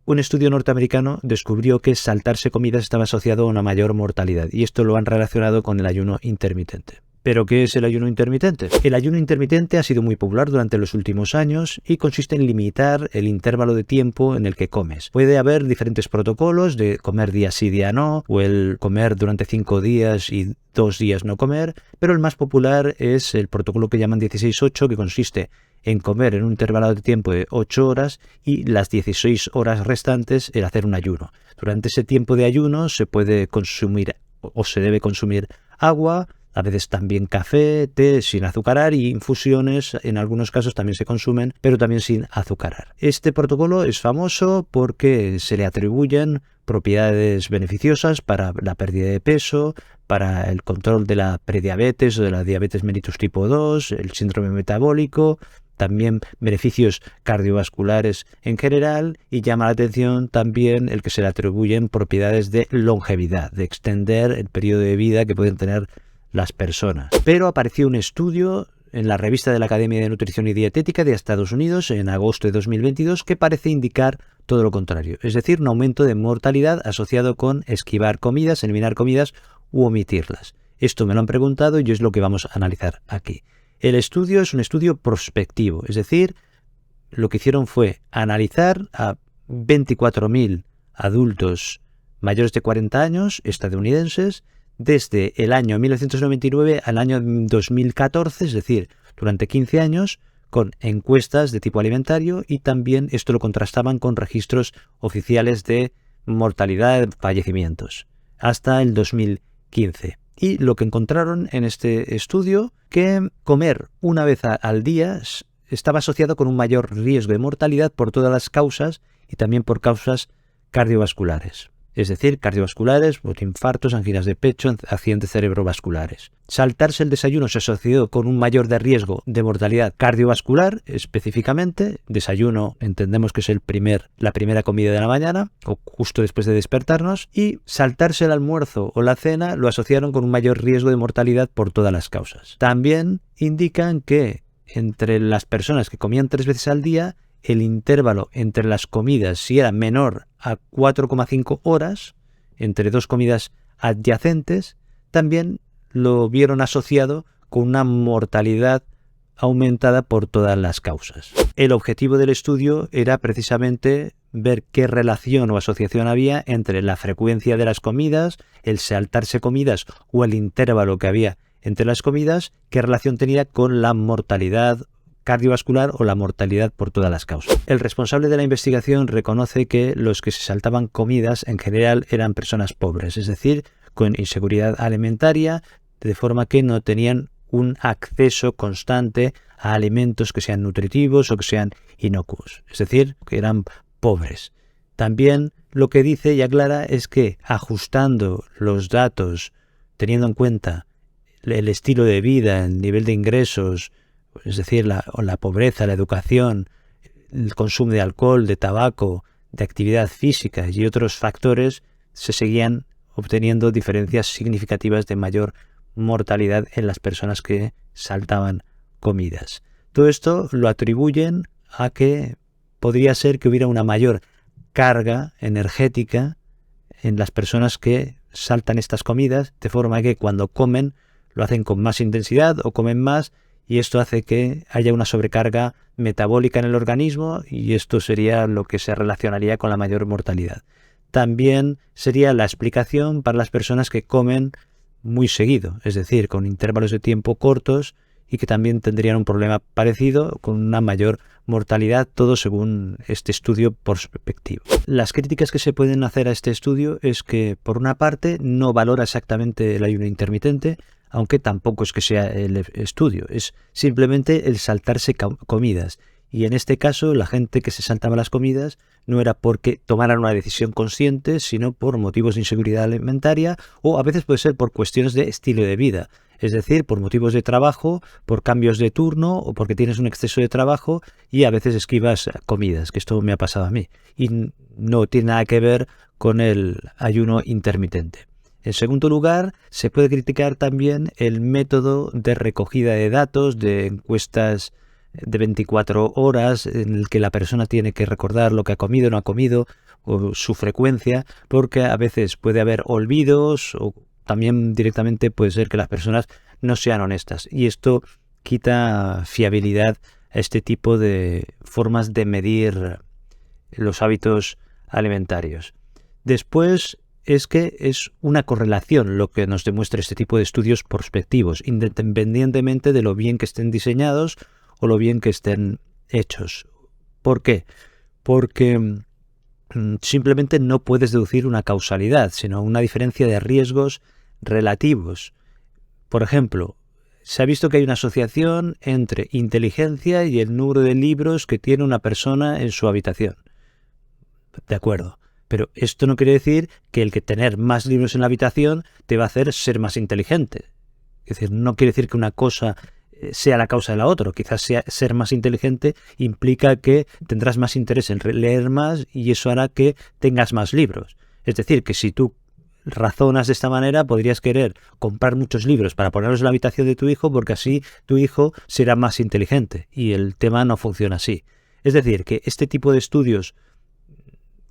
un estudio norteamericano descubrió que saltarse comidas estaba asociado a una mayor mortalidad, y esto lo han relacionado con el ayuno intermitente. ¿Pero qué es el ayuno intermitente? El ayuno intermitente ha sido muy popular durante los últimos años y consiste en limitar el intervalo de tiempo en el que comes. Puede haber diferentes protocolos de comer día sí, día no, o el comer durante 5 días y 2 días no comer, pero el más popular es el protocolo que llaman 16-8, que consiste en comer en un intervalo de tiempo de 8 horas y las 16 horas restantes el hacer un ayuno. Durante ese tiempo de ayuno se puede consumir o se debe consumir agua, a veces también café, té sin azucarar y infusiones en algunos casos también se consumen, pero también sin azucarar. Este protocolo es famoso porque se le atribuyen propiedades beneficiosas para la pérdida de peso, para el control de la prediabetes o de la diabetes mellitus tipo 2, el síndrome metabólico, también beneficios cardiovasculares en general, y llama la atención también el que se le atribuyen propiedades de longevidad, de extender el periodo de vida que pueden tener las personas. Pero apareció un estudio en la revista de la Academia de Nutrición y Dietética de Estados Unidos en agosto de 2022 que parece indicar todo lo contrario, es decir, un aumento de mortalidad asociado con esquivar comidas, eliminar comidas u omitirlas. Esto me lo han preguntado y es lo que vamos a analizar aquí. El estudio es un estudio prospectivo, es decir, lo que hicieron fue analizar a 24.000 adultos mayores de 40 años estadounidenses desde el año 1999 al año 2014, es decir, durante 15 años, con encuestas de tipo alimentario, y también esto lo contrastaban con registros oficiales de mortalidad de fallecimientos hasta el 2015. Y lo que encontraron en este estudio, que comer una vez al día estaba asociado con un mayor riesgo de mortalidad por todas las causas y también por causas cardiovasculares. Es decir, cardiovasculares, infartos, anginas de pecho, accidentes cerebrovasculares. Saltarse el desayuno se asoció con un mayor de riesgo de mortalidad cardiovascular, específicamente. Desayuno entendemos que es la primera comida de la mañana, o justo después de despertarnos, y saltarse el almuerzo o la cena lo asociaron con un mayor riesgo de mortalidad por todas las causas. También indican que entre las personas que comían 3 veces al día, el intervalo entre las comidas, si era menor a 4,5 horas, entre 2 comidas adyacentes, también lo vieron asociado con una mortalidad aumentada por todas las causas. El objetivo del estudio era precisamente ver qué relación o asociación había entre la frecuencia de las comidas, el saltarse comidas o el intervalo que había entre las comidas, qué relación tenía con la mortalidad cardiovascular o la mortalidad por todas las causas. El responsable de la investigación reconoce que los que se saltaban comidas en general eran personas pobres, es decir, con inseguridad alimentaria, de forma que no tenían un acceso constante a alimentos que sean nutritivos o que sean inocuos, es decir, que eran pobres. También lo que dice y aclara es que ajustando los datos, teniendo en cuenta el estilo de vida, el nivel de ingresos, es decir, la pobreza, la educación, el consumo de alcohol, de tabaco, de actividad física y otros factores, se seguían obteniendo diferencias significativas de mayor mortalidad en las personas que saltaban comidas. Todo esto lo atribuyen a que podría ser que hubiera una mayor carga energética en las personas que saltan estas comidas, de forma que cuando comen lo hacen con más intensidad o comen más, y esto hace que haya una sobrecarga metabólica en el organismo, y esto sería lo que se relacionaría con la mayor mortalidad. También sería la explicación para las personas que comen muy seguido, es decir, con intervalos de tiempo cortos, y que también tendrían un problema parecido con una mayor mortalidad, todo según este estudio prospectivo. Las críticas que se pueden hacer a este estudio es que, por una parte, no valora exactamente el ayuno intermitente, aunque tampoco es que sea el estudio, es simplemente el saltarse comidas. Y en este caso, la gente que se saltaba las comidas no era porque tomaran una decisión consciente, sino por motivos de inseguridad alimentaria, o a veces puede ser por cuestiones de estilo de vida, es decir, por motivos de trabajo, por cambios de turno, o porque tienes un exceso de trabajo y a veces esquivas comidas, que esto me ha pasado a mí, y no tiene nada que ver con el ayuno intermitente. En segundo lugar, se puede criticar también el método de recogida de datos de encuestas de 24 horas en el que la persona tiene que recordar lo que ha comido o no ha comido, o su frecuencia, porque a veces puede haber olvidos o también directamente puede ser que las personas no sean honestas. Y esto quita fiabilidad a este tipo de formas de medir los hábitos alimentarios. Después es que es una correlación lo que nos demuestra este tipo de estudios prospectivos, independientemente de lo bien que estén diseñados o lo bien que estén hechos. ¿Por qué? Porque simplemente no puedes deducir una causalidad, sino una diferencia de riesgos relativos. Por ejemplo, se ha visto que hay una asociación entre inteligencia y el número de libros que tiene una persona en su habitación. De acuerdo. Pero esto no quiere decir que el que tener más libros en la habitación te va a hacer ser más inteligente. Es decir, no quiere decir que una cosa sea la causa de la otra. Quizás ser más inteligente implica que tendrás más interés en leer más y eso hará que tengas más libros. Es decir, que si tú razonas de esta manera, podrías querer comprar muchos libros para ponerlos en la habitación de tu hijo porque así tu hijo será más inteligente. Y el tema no funciona así. Es decir, que este tipo de estudios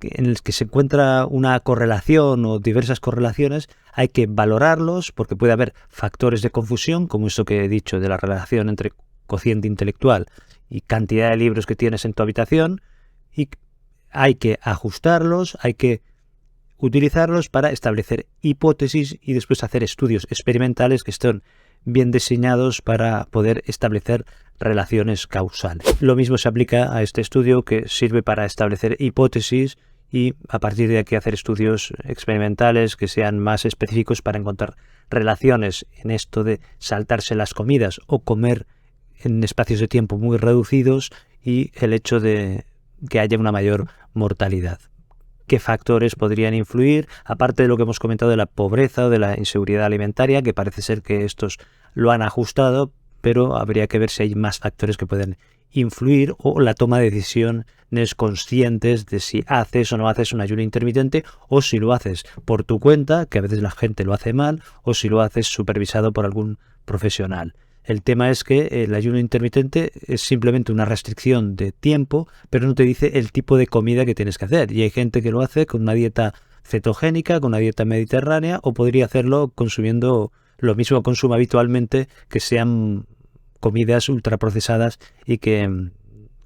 en el que se encuentra una correlación o diversas correlaciones, hay que valorarlos porque puede haber factores de confusión, como eso que he dicho de la relación entre cociente intelectual y cantidad de libros que tienes en tu habitación, y hay que ajustarlos, hay que utilizarlos para establecer hipótesis y después hacer estudios experimentales que estén bien diseñados para poder establecer relaciones causales. Lo mismo se aplica a este estudio que sirve para establecer hipótesis y a partir de aquí hacer estudios experimentales que sean más específicos para encontrar relaciones en esto de saltarse las comidas o comer en espacios de tiempo muy reducidos y el hecho de que haya una mayor mortalidad. ¿Qué factores podrían influir? Aparte de lo que hemos comentado de la pobreza o de la inseguridad alimentaria, que parece ser que estos lo han ajustado, pero habría que ver si hay más factores que pueden influir o la toma de decisiones conscientes de si haces o no haces un ayuno intermitente o si lo haces por tu cuenta, que a veces la gente lo hace mal, o si lo haces supervisado por algún profesional. El tema es que el ayuno intermitente es simplemente una restricción de tiempo, pero no te dice el tipo de comida que tienes que hacer. Y hay gente que lo hace con una dieta cetogénica, con una dieta mediterránea, o podría hacerlo consumiendo lo mismo que consume habitualmente, que sean comidas ultraprocesadas y que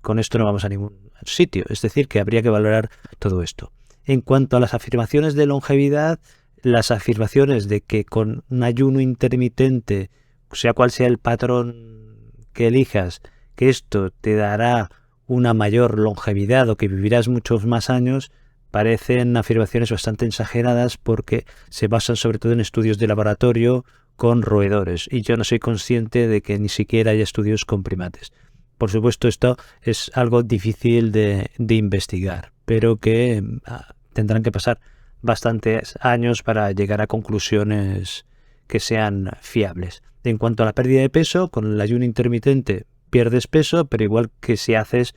con esto no vamos a ningún sitio. Es decir, que habría que valorar todo esto. En cuanto a las afirmaciones de longevidad, las afirmaciones de que con un ayuno intermitente, sea cual sea el patrón que elijas, que esto te dará una mayor longevidad o que vivirás muchos más años, parecen afirmaciones bastante exageradas porque se basan sobre todo en estudios de laboratorio con roedores y yo no soy consciente de que ni siquiera haya estudios con primates. Por supuesto, esto es algo difícil de investigar, pero que tendrán que pasar bastantes años para llegar a conclusiones que sean fiables. En cuanto a la pérdida de peso, con el ayuno intermitente pierdes peso, pero igual que si haces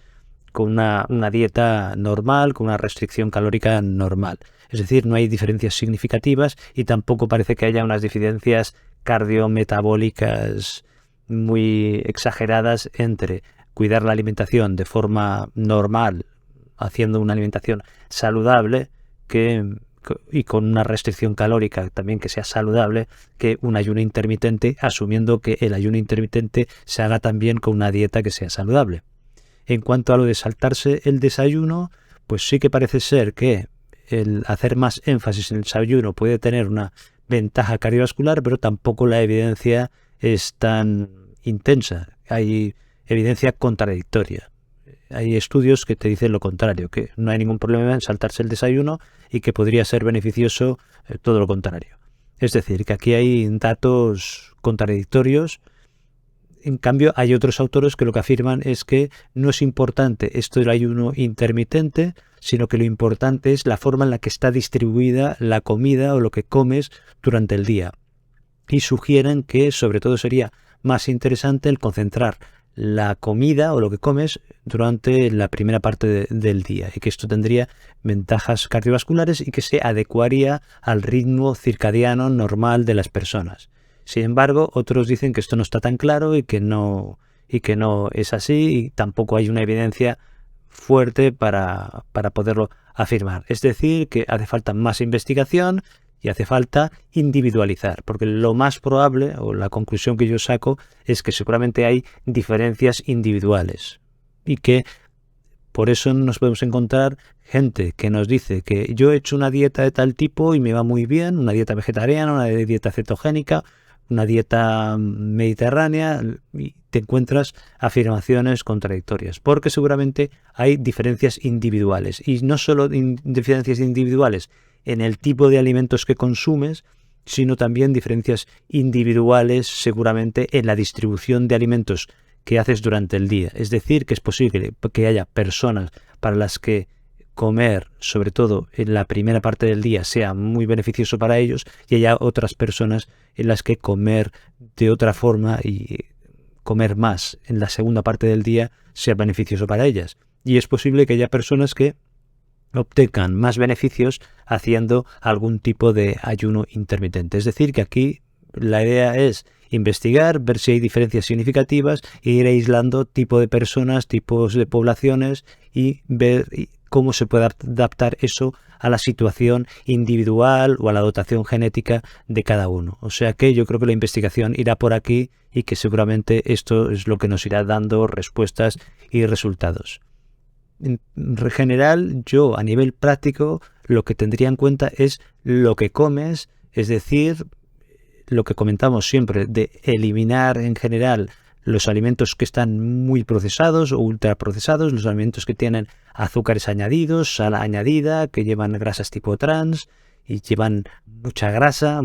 con una dieta normal, con una restricción calórica normal. Es decir, no hay diferencias significativas y tampoco parece que haya unas diferencias cardiometabólicas muy exageradas entre cuidar la alimentación de forma normal, haciendo una alimentación saludable, y con una restricción calórica también que sea saludable, que un ayuno intermitente, asumiendo que el ayuno intermitente se haga también con una dieta que sea saludable. En cuanto a lo de saltarse el desayuno, pues sí que parece ser que el hacer más énfasis en el desayuno puede tener una ventaja cardiovascular, pero tampoco la evidencia es tan intensa. Hay evidencia contradictoria. Hay estudios que te dicen lo contrario, que no hay ningún problema en saltarse el desayuno y que podría ser beneficioso todo lo contrario. Es decir, que aquí hay datos contradictorios. En cambio, hay otros autores que lo que afirman es que no es importante esto del ayuno intermitente, sino que lo importante es la forma en la que está distribuida la comida o lo que comes durante el día. Y sugieren que sobre todo sería más interesante el concentrar la comida o lo que comes durante la primera parte del día y que esto tendría ventajas cardiovasculares y que se adecuaría al ritmo circadiano normal de las personas. Sin embargo, otros dicen que esto no está tan claro y que no es así y tampoco hay una evidencia fuerte para poderlo afirmar. Es decir, que hace falta más investigación y hace falta individualizar, porque lo más probable, o la conclusión que yo saco, es que seguramente hay diferencias individuales y que por eso nos podemos encontrar gente que nos dice que yo he hecho una dieta de tal tipo y me va muy bien, una dieta vegetariana, una dieta cetogénica, una dieta mediterránea, y te encuentras afirmaciones contradictorias, porque seguramente hay diferencias individuales, y no solo diferencias individuales en el tipo de alimentos que consumes, sino también diferencias individuales seguramente en la distribución de alimentos que haces durante el día. Es decir, que es posible que haya personas para las que comer, sobre todo en la primera parte del día, sea muy beneficioso para ellos, y haya otras personas en las que comer de otra forma y comer más en la segunda parte del día sea beneficioso para ellas. Y es posible que haya personas que obtengan más beneficios haciendo algún tipo de ayuno intermitente. Es decir, que aquí la idea es investigar, ver si hay diferencias significativas e ir aislando tipo de personas, tipos de poblaciones y ver cómo se puede adaptar eso a la situación individual o a la dotación genética de cada uno. O sea que yo creo que la investigación irá por aquí y que seguramente esto es lo que nos irá dando respuestas y resultados. En general, yo a nivel práctico lo que tendría en cuenta es lo que comes, es decir, lo que comentamos siempre de eliminar en general los alimentos que están muy procesados o ultraprocesados, los alimentos que tienen azúcares añadidos, sal añadida, que llevan grasas tipo trans y llevan mucha grasa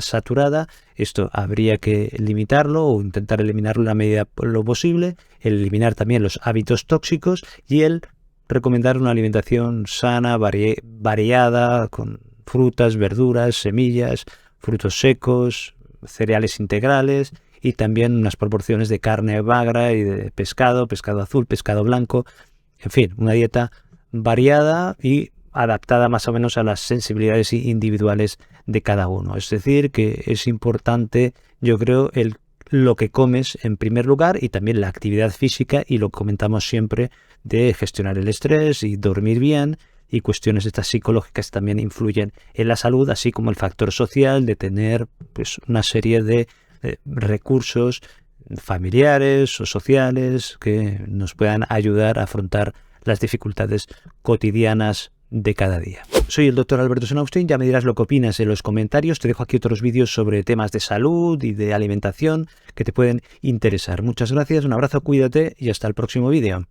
saturada. Esto habría que limitarlo o intentar eliminarlo en la medida lo posible, eliminar también los hábitos tóxicos y el recomendar una alimentación sana, variada, con frutas, verduras, semillas, frutos secos, cereales integrales y también unas proporciones de carne magra y de pescado, pescado azul, pescado blanco, en fin, una dieta variada y adaptada más o menos a las sensibilidades individuales de cada uno. Es decir, que es importante, yo creo, lo que comes en primer lugar y también la actividad física, y lo comentamos siempre de gestionar el estrés y dormir bien, y cuestiones estas psicológicas también influyen en la salud, así como el factor social de tener pues una serie de recursos familiares o sociales que nos puedan ayudar a afrontar las dificultades cotidianas de cada día. Soy el Dr. Alberto Son-Austin, ya me dirás lo que opinas en los comentarios. Te dejo aquí otros vídeos sobre temas de salud y de alimentación que te pueden interesar. Muchas gracias, un abrazo, cuídate y hasta el próximo vídeo.